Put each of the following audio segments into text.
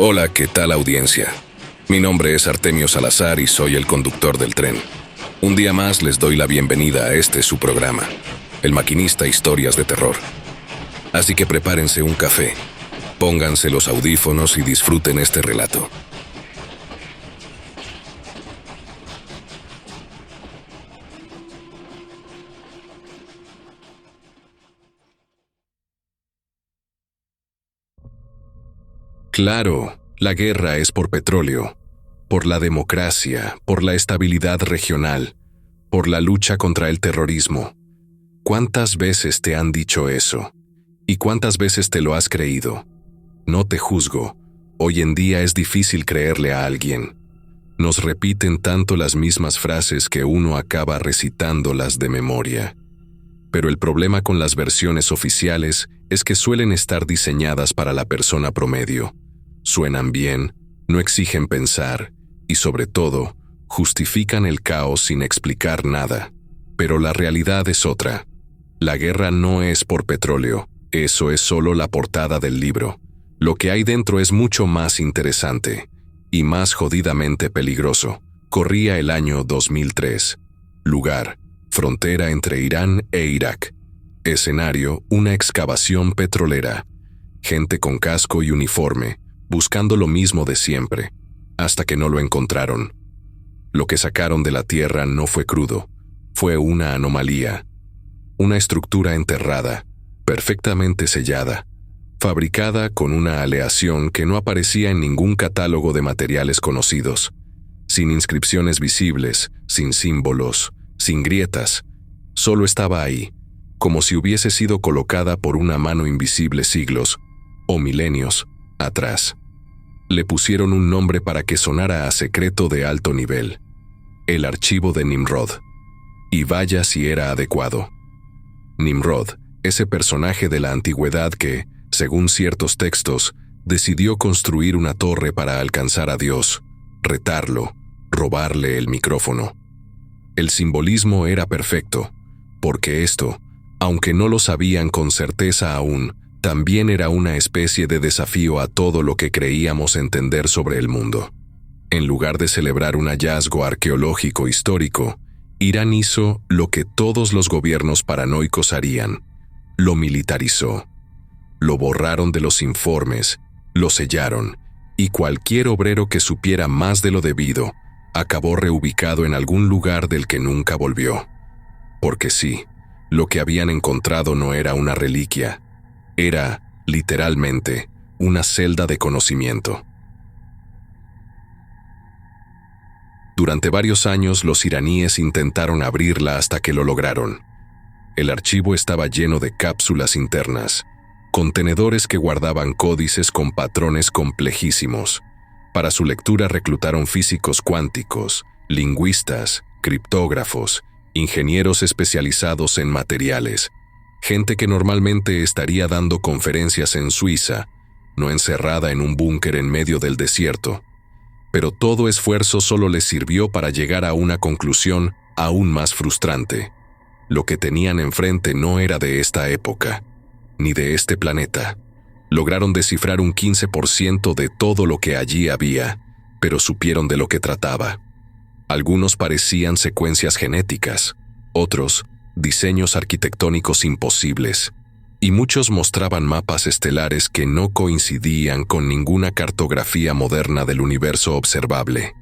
Hola, ¿qué tal audiencia? Mi nombre es Artemio Salazar y soy el conductor del tren. Un día más les doy la bienvenida a este su programa, El Maquinista Historias de Terror. Así que prepárense un café, pónganse los audífonos y disfruten este relato. Claro, la guerra es por petróleo, por la democracia, por la estabilidad regional, por la lucha contra el terrorismo. ¿Cuántas veces te han dicho eso? ¿Y cuántas veces te lo has creído? No te juzgo. Hoy en día es difícil creerle a alguien. Nos repiten tanto las mismas frases que uno acaba recitándolas de memoria. Pero el problema con las versiones oficiales es que suelen estar diseñadas para la persona promedio. Suenan bien, no exigen pensar y, sobre todo, justifican el caos sin explicar nada. Pero la realidad es otra. La guerra no es por petróleo, eso es solo la portada del libro. Lo que hay dentro es mucho más interesante y más jodidamente peligroso. Corría el año 2003. Lugar: frontera entre Irán e Irak. Escenario: una excavación petrolera. Gente con casco y uniforme, buscando lo mismo de siempre, hasta que no lo encontraron. Lo que sacaron de la tierra no fue crudo, fue una anomalía. Una estructura enterrada, perfectamente sellada, fabricada con una aleación que no aparecía en ningún catálogo de materiales conocidos, sin inscripciones visibles, sin símbolos, sin grietas. Solo estaba ahí, como si hubiese sido colocada por una mano invisible siglos, o milenios, atrás. Le pusieron un nombre para que sonara a secreto de alto nivel: el archivo de Nimrod. Y vaya si era adecuado. Nimrod, ese personaje de la antigüedad que, según ciertos textos, decidió construir una torre para alcanzar a Dios, retarlo, robarle el micrófono. El simbolismo era perfecto, porque esto, aunque no lo sabían con certeza aún, también era una especie de desafío a todo lo que creíamos entender sobre el mundo. En lugar de celebrar un hallazgo arqueológico histórico, Irán hizo lo que todos los gobiernos paranoicos harían: lo militarizó. Lo borraron de los informes, lo sellaron, y cualquier obrero que supiera más de lo debido acabó reubicado en algún lugar del que nunca volvió. Porque sí, lo que habían encontrado no era una reliquia, era, literalmente, una celda de conocimiento. Durante varios años los iraníes intentaron abrirla hasta que lo lograron. El archivo estaba lleno de cápsulas internas, contenedores que guardaban códices con patrones complejísimos. Para su lectura reclutaron físicos cuánticos, lingüistas, criptógrafos, ingenieros especializados en materiales, gente que normalmente estaría dando conferencias en Suiza, no encerrada en un búnker en medio del desierto. Pero todo esfuerzo solo les sirvió para llegar a una conclusión aún más frustrante. Lo que tenían enfrente no era de esta época, ni de este planeta. Lograron descifrar un 15% de todo lo que allí había, pero supieron de lo que trataba. Algunos parecían secuencias genéticas, otros diseños arquitectónicos imposibles, y muchos mostraban mapas estelares que no coincidían con ninguna cartografía moderna del universo observable,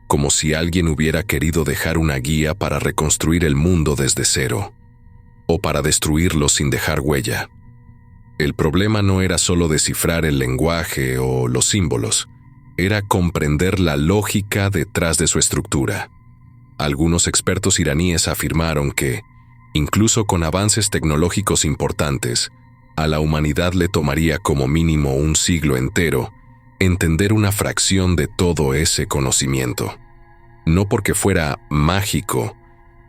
como si alguien hubiera querido dejar una guía para reconstruir el mundo desde cero, o para destruirlo sin dejar huella. El problema no era solo descifrar el lenguaje o los símbolos, era comprender la lógica detrás de su estructura. Algunos expertos iraníes afirmaron que, incluso con avances tecnológicos importantes, a la humanidad le tomaría como mínimo un siglo entero entender una fracción de todo ese conocimiento. No porque fuera mágico,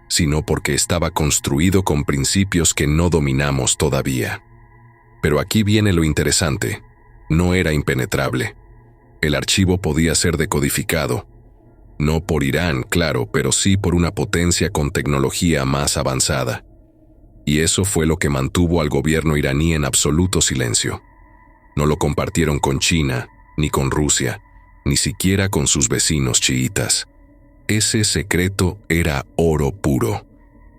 sino porque estaba construido con principios que no dominamos todavía. Pero aquí viene lo interesante: no era impenetrable. El archivo podía ser decodificado, no por Irán, claro, pero sí por una potencia con tecnología más avanzada. Y eso fue lo que mantuvo al gobierno iraní en absoluto silencio. No lo compartieron con China, ni con Rusia, ni siquiera con sus vecinos chiitas. Ese secreto era oro puro.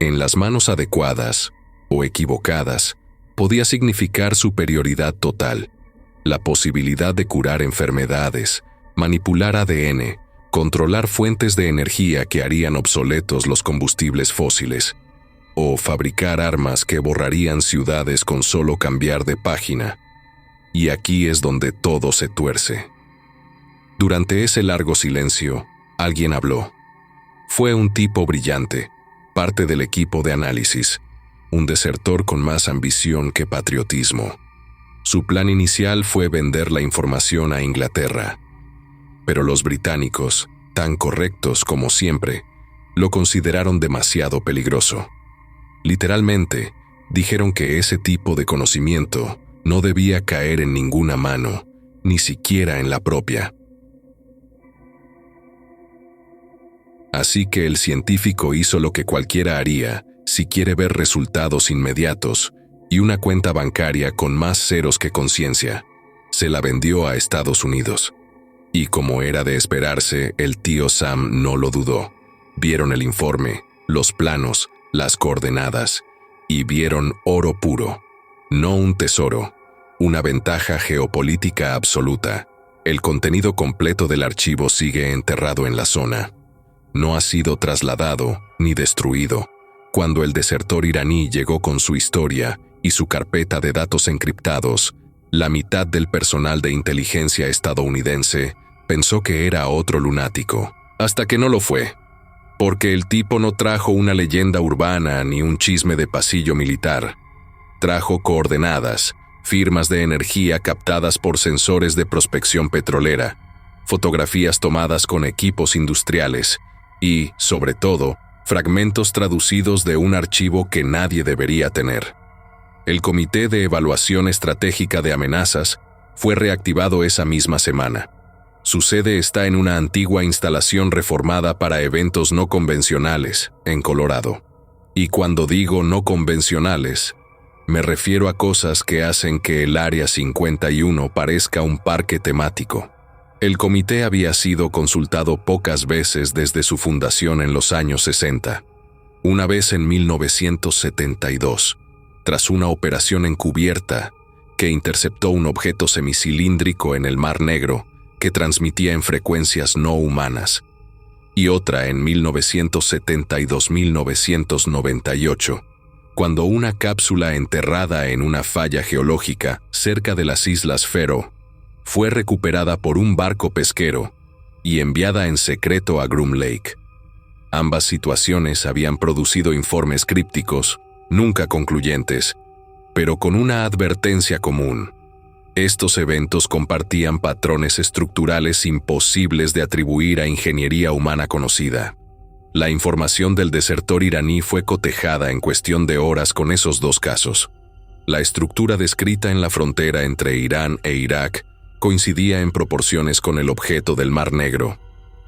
En las manos adecuadas o equivocadas, podía significar superioridad total, la posibilidad de curar enfermedades, manipular ADN, controlar fuentes de energía que harían obsoletos los combustibles fósiles, o fabricar armas que borrarían ciudades con solo cambiar de página. Y aquí es donde todo se tuerce. Durante ese largo silencio, alguien habló. Fue un tipo brillante, parte del equipo de análisis, un desertor con más ambición que patriotismo. Su plan inicial fue vender la información a Inglaterra. Pero los británicos, tan correctos como siempre, lo consideraron demasiado peligroso. Literalmente, dijeron que ese tipo de conocimiento no debía caer en ninguna mano, ni siquiera en la propia. Así que el científico hizo lo que cualquiera haría si quiere ver resultados inmediatos y una cuenta bancaria con más ceros que conciencia. Se la vendió a Estados Unidos. Y como era de esperarse, el tío Sam no lo dudó. Vieron el informe, los planos, las coordenadas, y vieron oro puro. No un tesoro, una ventaja geopolítica absoluta. El contenido completo del archivo sigue enterrado en la zona. No ha sido trasladado ni destruido. Cuando el desertor iraní llegó con su historia y su carpeta de datos encriptados, la mitad del personal de inteligencia estadounidense pensó que era otro lunático, hasta que no lo fue, porque el tipo no trajo una leyenda urbana ni un chisme de pasillo militar. Trajo coordenadas, firmas de energía captadas por sensores de prospección petrolera, fotografías tomadas con equipos industriales y, sobre todo, fragmentos traducidos de un archivo que nadie debería tener. El Comité de Evaluación Estratégica de Amenazas fue reactivado esa misma semana. Su sede está en una antigua instalación reformada para eventos no convencionales, en Colorado. Y cuando digo no convencionales, me refiero a cosas que hacen que el Área 51 parezca un parque temático. El comité había sido consultado pocas veces desde su fundación en los años 60. Una vez en 1972, tras una operación encubierta que interceptó un objeto semicilíndrico en el Mar Negro que transmitía en frecuencias no humanas, y otra en 1972-1998, cuando una cápsula enterrada en una falla geológica cerca de las Islas Faroe fue recuperada por un barco pesquero y enviada en secreto a Groom Lake. Ambas situaciones habían producido informes crípticos, nunca concluyentes, pero con una advertencia común. Estos eventos compartían patrones estructurales imposibles de atribuir a ingeniería humana conocida. La información del desertor iraní fue cotejada en cuestión de horas con esos dos casos. La estructura descrita en la frontera entre Irán e Irak coincidía en proporciones con el objeto del Mar Negro.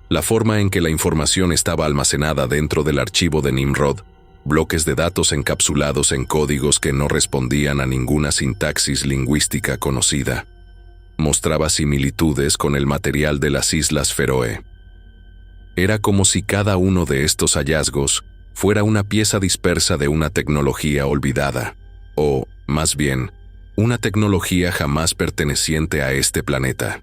La forma en que la información estaba almacenada dentro del archivo de Nimrod, bloques de datos encapsulados en códigos que no respondían a ninguna sintaxis lingüística conocida, mostraba similitudes con el material de las Islas Feroe. Era como si cada uno de estos hallazgos fuera una pieza dispersa de una tecnología olvidada, o, más bien, una tecnología jamás perteneciente a este planeta.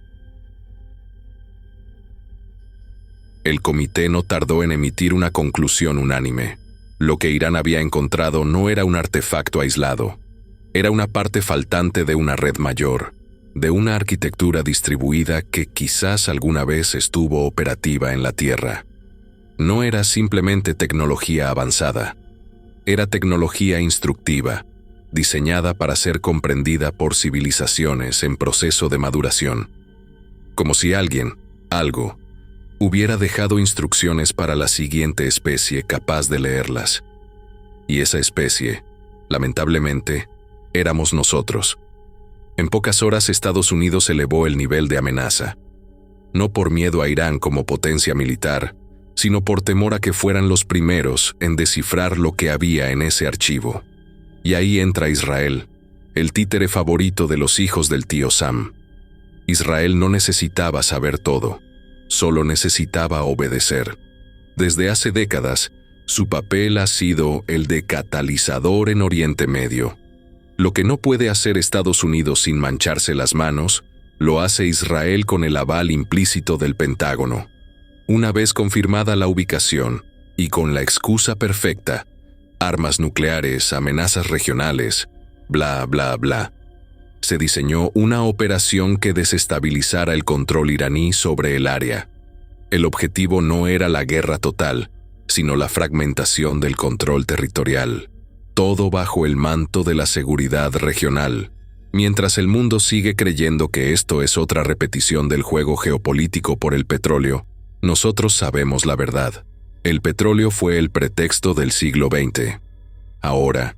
El comité no tardó en emitir una conclusión unánime. Lo que Irán había encontrado no era un artefacto aislado. Era una parte faltante de una red mayor, de una arquitectura distribuida que quizás alguna vez estuvo operativa en la Tierra. No era simplemente tecnología avanzada. Era tecnología instructiva, diseñada para ser comprendida por civilizaciones en proceso de maduración. Como si alguien, algo, hubiera dejado instrucciones para la siguiente especie capaz de leerlas. Y esa especie, lamentablemente, éramos nosotros. En pocas horas Estados Unidos elevó el nivel de amenaza. No por miedo a Irán como potencia militar, sino por temor a que fueran los primeros en descifrar lo que había en ese archivo. Y ahí entra Israel, el títere favorito de los hijos del tío Sam. Israel no necesitaba saber todo, solo necesitaba obedecer. Desde hace décadas, su papel ha sido el de catalizador en Oriente Medio. Lo que no puede hacer Estados Unidos sin mancharse las manos, lo hace Israel con el aval implícito del Pentágono. Una vez confirmada la ubicación, y con la excusa perfecta, armas nucleares, amenazas regionales, bla, bla, bla, se diseñó una operación que desestabilizara el control iraní sobre el área. El objetivo no era la guerra total, sino la fragmentación del control territorial, todo bajo el manto de la seguridad regional. Mientras el mundo sigue creyendo que esto es otra repetición del juego geopolítico por el petróleo, nosotros sabemos la verdad. El petróleo fue el pretexto del siglo XX. Ahora,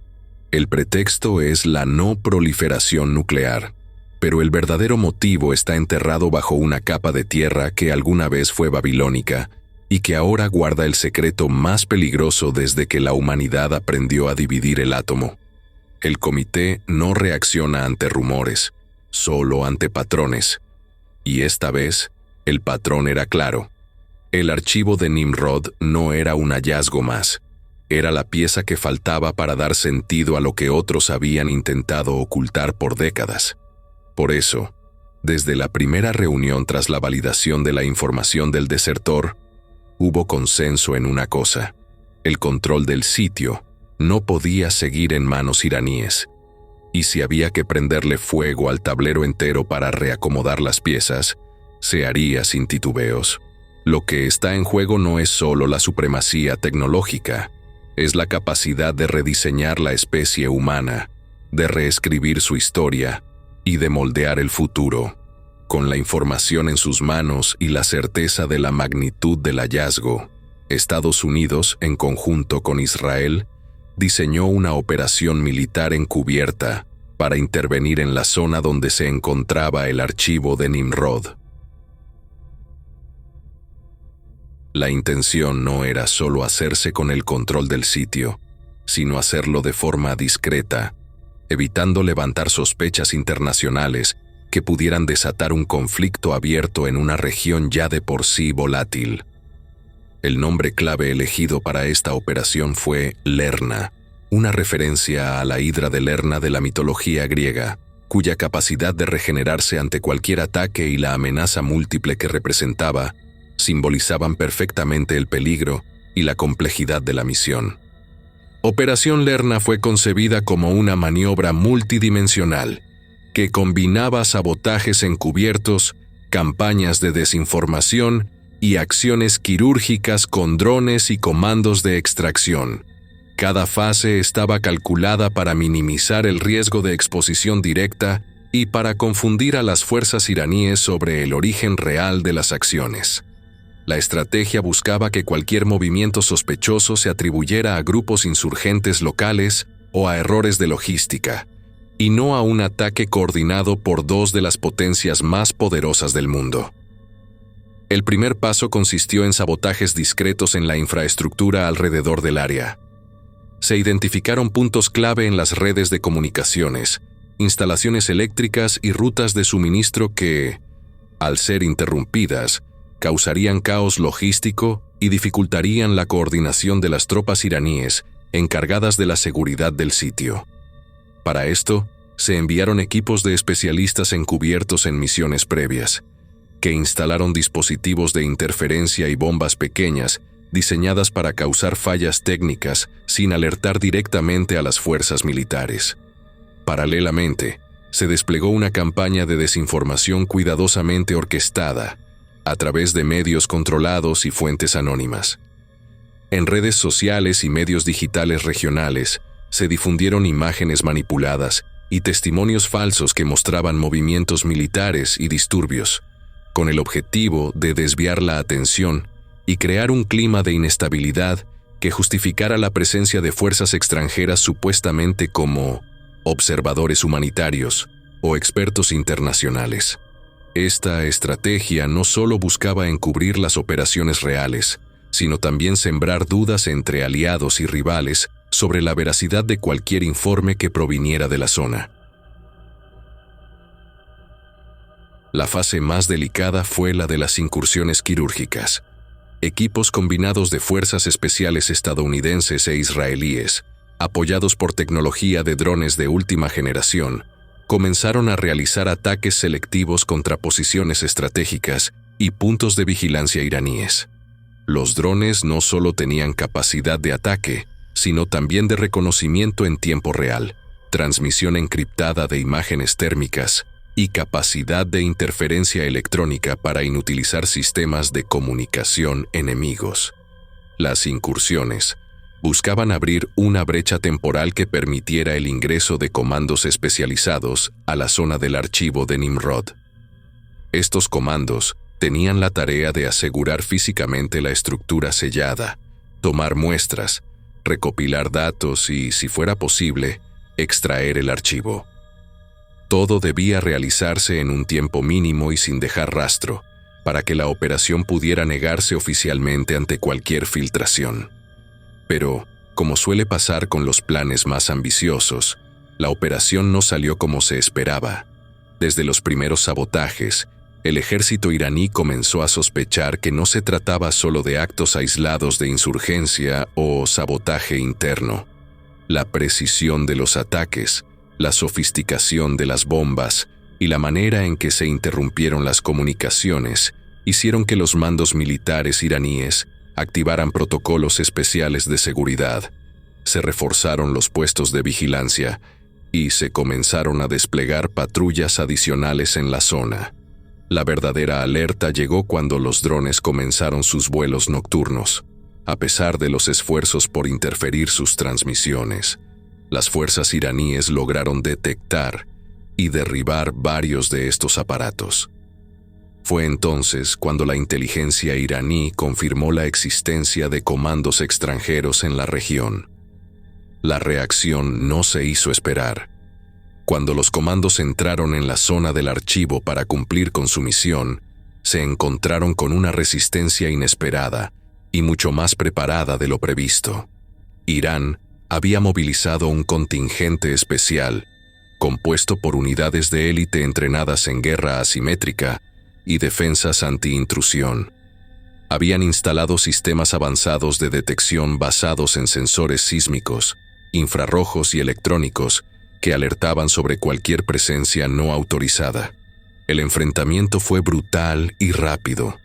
el pretexto es la no proliferación nuclear, pero el verdadero motivo está enterrado bajo una capa de tierra que alguna vez fue babilónica y que ahora guarda el secreto más peligroso desde que la humanidad aprendió a dividir el átomo. El comité no reacciona ante rumores, solo ante patrones. Y esta vez, el patrón era claro. El archivo de Nimrod no era un hallazgo más. Era la pieza que faltaba para dar sentido a lo que otros habían intentado ocultar por décadas. Por eso, desde la primera reunión tras la validación de la información del desertor, hubo consenso en una cosa: el control del sitio no podía seguir en manos iraníes. Y si había que prenderle fuego al tablero entero para reacomodar las piezas, se haría sin titubeos. Lo que está en juego no es solo la supremacía tecnológica, es la capacidad de rediseñar la especie humana, de reescribir su historia y de moldear el futuro. Con la información en sus manos y la certeza de la magnitud del hallazgo, Estados Unidos, en conjunto con Israel, diseñó una operación militar encubierta para intervenir en la zona donde se encontraba el archivo de Nimrod. La intención no era solo hacerse con el control del sitio, sino hacerlo de forma discreta, evitando levantar sospechas internacionales que pudieran desatar un conflicto abierto en una región ya de por sí volátil. El nombre clave elegido para esta operación fue Lerna, una referencia a la hidra de Lerna de la mitología griega, cuya capacidad de regenerarse ante cualquier ataque y la amenaza múltiple que representaba simbolizaban perfectamente el peligro y la complejidad de la misión. Operación Lerna fue concebida como una maniobra multidimensional que combinaba sabotajes encubiertos, campañas de desinformación y acciones quirúrgicas con drones y comandos de extracción. Cada fase estaba calculada para minimizar el riesgo de exposición directa y para confundir a las fuerzas iraníes sobre el origen real de las acciones. La estrategia buscaba que cualquier movimiento sospechoso se atribuyera a grupos insurgentes locales o a errores de logística, y no a un ataque coordinado por dos de las potencias más poderosas del mundo. El primer paso consistió en sabotajes discretos en la infraestructura alrededor del área. Se identificaron puntos clave en las redes de comunicaciones, instalaciones eléctricas y rutas de suministro que, al ser interrumpidas, causarían caos logístico y dificultarían la coordinación de las tropas iraníes encargadas de la seguridad del sitio. Para esto, se enviaron equipos de especialistas encubiertos en misiones previas, que instalaron dispositivos de interferencia y bombas pequeñas diseñadas para causar fallas técnicas sin alertar directamente a las fuerzas militares. Paralelamente, se desplegó una campaña de desinformación cuidadosamente orquestada a través de medios controlados y fuentes anónimas. En redes sociales y medios digitales regionales se difundieron imágenes manipuladas y testimonios falsos que mostraban movimientos militares y disturbios, con el objetivo de desviar la atención y crear un clima de inestabilidad que justificara la presencia de fuerzas extranjeras supuestamente como observadores humanitarios o expertos internacionales. Esta estrategia no solo buscaba encubrir las operaciones reales, sino también sembrar dudas entre aliados y rivales sobre la veracidad de cualquier informe que proviniera de la zona. La fase más delicada fue la de las incursiones quirúrgicas. Equipos combinados de fuerzas especiales estadounidenses e israelíes, apoyados por tecnología de drones de última generación, comenzaron a realizar ataques selectivos contra posiciones estratégicas y puntos de vigilancia iraníes. Los drones no solo tenían capacidad de ataque, sino también de reconocimiento en tiempo real, transmisión encriptada de imágenes térmicas y capacidad de interferencia electrónica para inutilizar sistemas de comunicación enemigos. Las incursiones buscaban abrir una brecha temporal que permitiera el ingreso de comandos especializados a la zona del archivo de Nimrod. Estos comandos tenían la tarea de asegurar físicamente la estructura sellada, tomar muestras, recopilar datos y, si fuera posible, extraer el archivo. Todo debía realizarse en un tiempo mínimo y sin dejar rastro, para que la operación pudiera negarse oficialmente ante cualquier filtración. Pero, como suele pasar con los planes más ambiciosos, la operación no salió como se esperaba. Desde los primeros sabotajes, el ejército iraní comenzó a sospechar que no se trataba solo de actos aislados de insurgencia o sabotaje interno. La precisión de los ataques, la sofisticación de las bombas y la manera en que se interrumpieron las comunicaciones hicieron que los mandos militares iraníes activaran protocolos especiales de seguridad, se reforzaron los puestos de vigilancia y se comenzaron a desplegar patrullas adicionales en la zona. La verdadera alerta llegó cuando los drones comenzaron sus vuelos nocturnos. A pesar de los esfuerzos por interferir sus transmisiones, las fuerzas iraníes lograron detectar y derribar varios de estos aparatos. Fue entonces cuando la inteligencia iraní confirmó la existencia de comandos extranjeros en la región. La reacción no se hizo esperar. Cuando los comandos entraron en la zona del archivo para cumplir con su misión, se encontraron con una resistencia inesperada y mucho más preparada de lo previsto. Irán había movilizado un contingente especial, compuesto por unidades de élite entrenadas en guerra asimétrica y defensas anti-intrusión. Habían instalado sistemas avanzados de detección basados en sensores sísmicos, infrarrojos y electrónicos que alertaban sobre cualquier presencia no autorizada. El enfrentamiento fue brutal y rápido.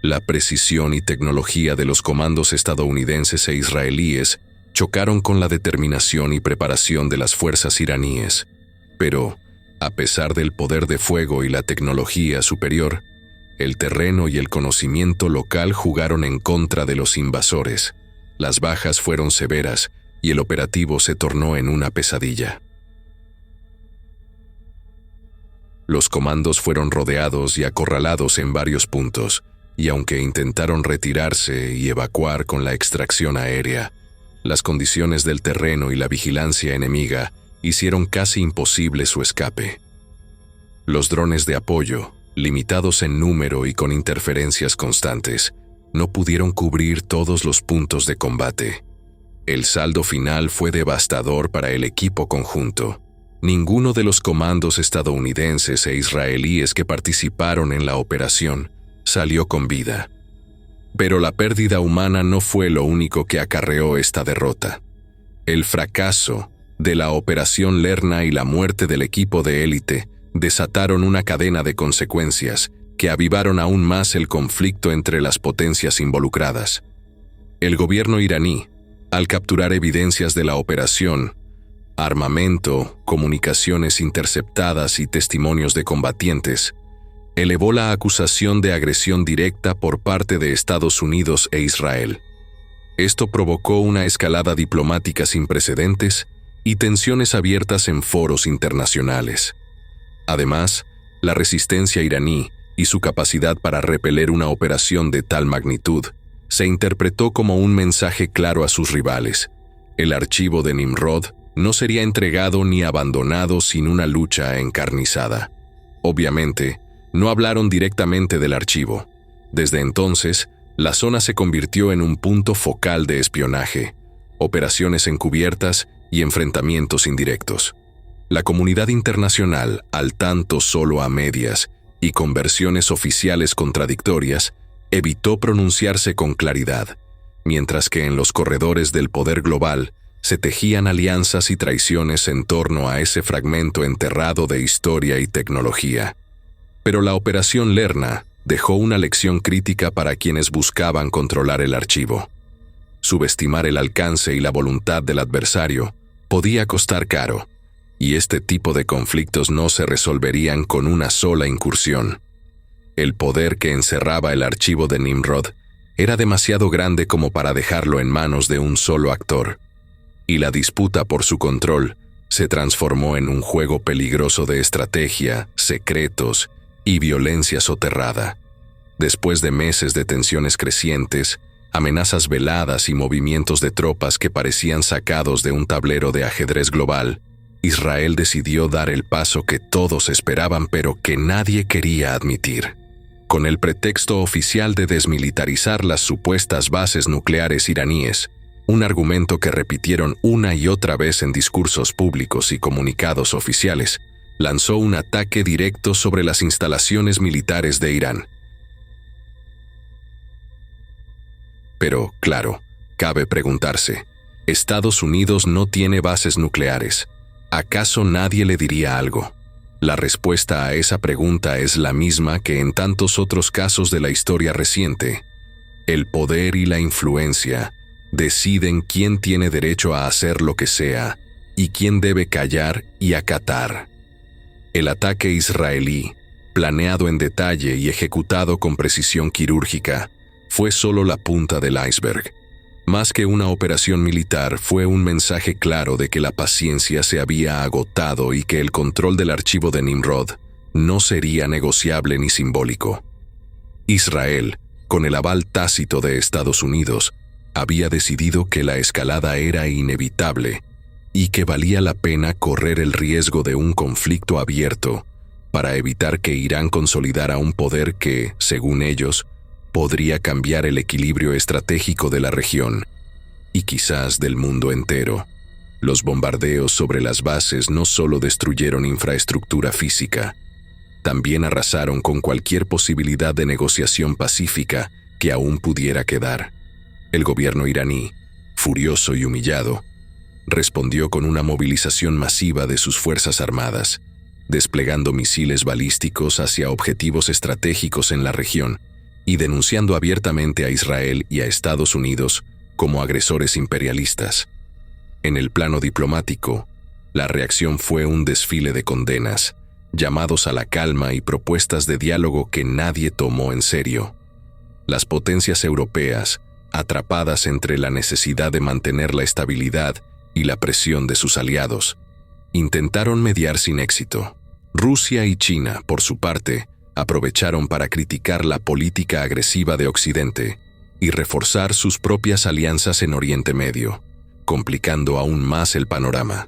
La precisión y tecnología de los comandos estadounidenses e israelíes chocaron con la determinación y preparación de las fuerzas iraníes. Pero, a pesar del poder de fuego y la tecnología superior, el terreno y el conocimiento local jugaron en contra de los invasores. Las bajas fueron severas y el operativo se tornó en una pesadilla. Los comandos fueron rodeados y acorralados en varios puntos, y aunque intentaron retirarse y evacuar con la extracción aérea, las condiciones del terreno y la vigilancia enemiga hicieron casi imposible su escape. Los drones de apoyo, limitados en número y con interferencias constantes, no pudieron cubrir todos los puntos de combate. El saldo final fue devastador para el equipo conjunto. Ninguno de los comandos estadounidenses e israelíes que participaron en la operación salió con vida. Pero la pérdida humana no fue lo único que acarreó esta derrota. El fracaso de la Operación Lerna y la muerte del equipo de élite desataron una cadena de consecuencias que avivaron aún más el conflicto entre las potencias involucradas. El gobierno iraní, al capturar evidencias de la operación, armamento, comunicaciones interceptadas y testimonios de combatientes, elevó la acusación de agresión directa por parte de Estados Unidos e Israel. Esto provocó una escalada diplomática sin precedentes y tensiones abiertas en foros internacionales. Además, la resistencia iraní y su capacidad para repeler una operación de tal magnitud se interpretó como un mensaje claro a sus rivales. El archivo de Nimrod no sería entregado ni abandonado sin una lucha encarnizada. Obviamente, no hablaron directamente del archivo. Desde entonces, la zona se convirtió en un punto focal de espionaje, operaciones encubiertas y enfrentamientos indirectos. La comunidad internacional, al tanto solo a medias, y con versiones oficiales contradictorias, evitó pronunciarse con claridad, mientras que en los corredores del poder global se tejían alianzas y traiciones en torno a ese fragmento enterrado de historia y tecnología. Pero la Operación Lerna dejó una lección crítica para quienes buscaban controlar el archivo. Subestimar el alcance y la voluntad del adversario podía costar caro, y este tipo de conflictos no se resolverían con una sola incursión. El poder que encerraba el archivo de Nimrod era demasiado grande como para dejarlo en manos de un solo actor, y la disputa por su control se transformó en un juego peligroso de estrategia, secretos y violencia soterrada. Después de meses de tensiones crecientes, amenazas veladas y movimientos de tropas que parecían sacados de un tablero de ajedrez global, Israel decidió dar el paso que todos esperaban pero que nadie quería admitir. Con el pretexto oficial de desmilitarizar las supuestas bases nucleares iraníes, un argumento que repitieron una y otra vez en discursos públicos y comunicados oficiales, lanzó un ataque directo sobre las instalaciones militares de Irán. Pero, claro, cabe preguntarse, Estados Unidos no tiene bases nucleares. ¿Acaso nadie le diría algo? La respuesta a esa pregunta es la misma que en tantos otros casos de la historia reciente. El poder y la influencia deciden quién tiene derecho a hacer lo que sea y quién debe callar y acatar. El ataque israelí, planeado en detalle y ejecutado con precisión quirúrgica, fue solo la punta del iceberg. Más que una operación militar, fue un mensaje claro de que la paciencia se había agotado y que el control del archivo de Nimrod no sería negociable ni simbólico. Israel, con el aval tácito de Estados Unidos, había decidido que la escalada era inevitable y que valía la pena correr el riesgo de un conflicto abierto para evitar que Irán consolidara un poder que, según ellos, podría cambiar el equilibrio estratégico de la región y quizás del mundo entero. Los bombardeos sobre las bases no solo destruyeron infraestructura física, también arrasaron con cualquier posibilidad de negociación pacífica que aún pudiera quedar. El gobierno iraní, furioso y humillado, respondió con una movilización masiva de sus fuerzas armadas, desplegando misiles balísticos hacia objetivos estratégicos en la región y denunciando abiertamente a Israel y a Estados Unidos como agresores imperialistas. En el plano diplomático, la reacción fue un desfile de condenas, llamados a la calma y propuestas de diálogo que nadie tomó en serio. Las potencias europeas, atrapadas entre la necesidad de mantener la estabilidad y la presión de sus aliados, intentaron mediar sin éxito. Rusia y China, por su parte, aprovecharon para criticar la política agresiva de Occidente y reforzar sus propias alianzas en Oriente Medio, complicando aún más el panorama.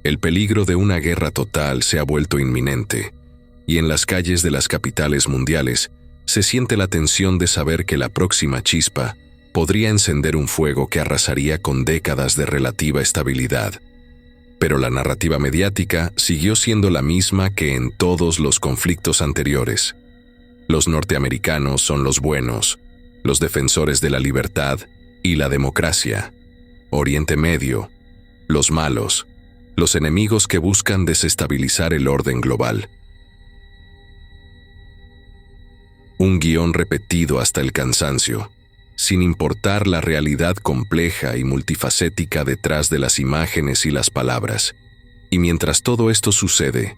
El peligro de una guerra total se ha vuelto inminente, y en las calles de las capitales mundiales se siente la tensión de saber que la próxima chispa podría encender un fuego que arrasaría con décadas de relativa estabilidad. Pero la narrativa mediática siguió siendo la misma que en todos los conflictos anteriores. Los norteamericanos son los buenos, los defensores de la libertad y la democracia. Oriente Medio, los malos, los enemigos que buscan desestabilizar el orden global. Un guión repetido hasta el cansancio, sin importar la realidad compleja y multifacética detrás de las imágenes y las palabras. Y mientras todo esto sucede,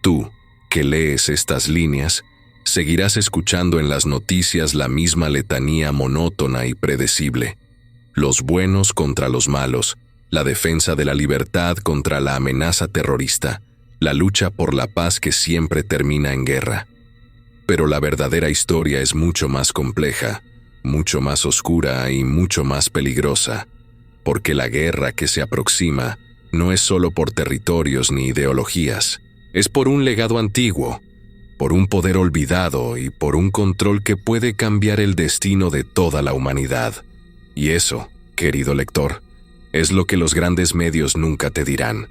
tú, que lees estas líneas, seguirás escuchando en las noticias la misma letanía monótona y predecible. Los buenos contra los malos, la defensa de la libertad contra la amenaza terrorista, la lucha por la paz que siempre termina en guerra. Pero la verdadera historia es mucho más compleja, mucho más oscura y mucho más peligrosa, porque la guerra que se aproxima no es solo por territorios ni ideologías, es por un legado antiguo, por un poder olvidado y por un control que puede cambiar el destino de toda la humanidad. Y eso, querido lector, es lo que los grandes medios nunca te dirán.